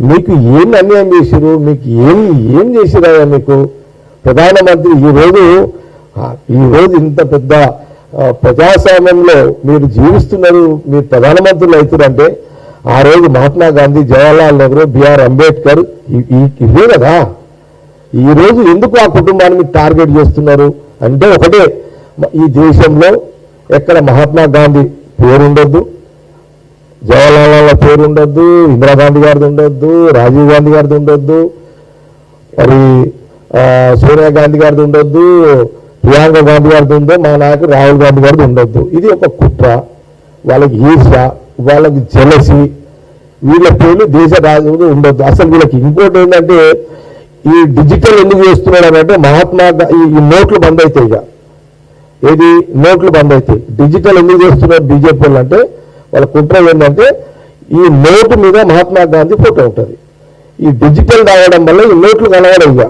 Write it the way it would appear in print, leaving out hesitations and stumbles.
మీకు ఏం అన్యాయం చేసిరు, మీకు ఏం చేసిరా మీకు ప్రధానమంత్రి? ఈరోజు ఇంత పెద్ద ప్రజాస్వామ్యంలో మీరు జీవిస్తున్నారు, మీరు ప్రధానమంత్రులు అవుతారంటే ఆ రోజు మహాత్మా గాంధీ, జవహర్లాల్ నెహ్రూ, బిఆర్ అంబేద్కర్ ఇవే కదా. ఈరోజు ఎందుకు ఆ కుటుంబాన్ని టార్గెట్ చేస్తున్నారు అంటే ఒకటే, ఈ దేశంలో ఎక్కడ మహాత్మా గాంధీ పేరుండొద్దు, జవహర్లాల్ పేరు ఉండొద్దు, ఇందిరాగాంధీ గారిది ఉండొద్దు, రాజీవ్ గాంధీ గారిది ఉండొద్దు, మరి సోనియా గాంధీ గారిది ఉండొద్దు, ప్రియాంక గాంధీ గారిది ఉందో, మా నాయకుడు రాహుల్ గాంధీ గారిది ఉండొద్దు. ఇది ఒక కుట్ర. వాళ్ళకి ఈర్ష్య, వాళ్ళకి జలసి, వీళ్ళ పేర్లు దేశ రాజులు ఉండొద్దు. అసలు వీళ్ళకి ఇంకోటి ఏంటంటే, ఈ డిజిటల్ ఎందుకు చేస్తున్నాడు అంటే మహాత్మా ఈ నోట్లు బంద్ అవుతాయి. ఇక ఏది నోట్లు బంద్ అవుతాయి. డిజిటల్ ఎందుకు చేస్తున్నారు బీజేపీ వాళ్ళు అంటే వాళ్ళ కుట్ర ఏంటంటే ఈ నోటు మీద మహాత్మా గాంధీ ఫోటో ఉంటుంది. ఈ డిజిటల్ రావడం వల్ల ఈ నోట్లు కనబడవు.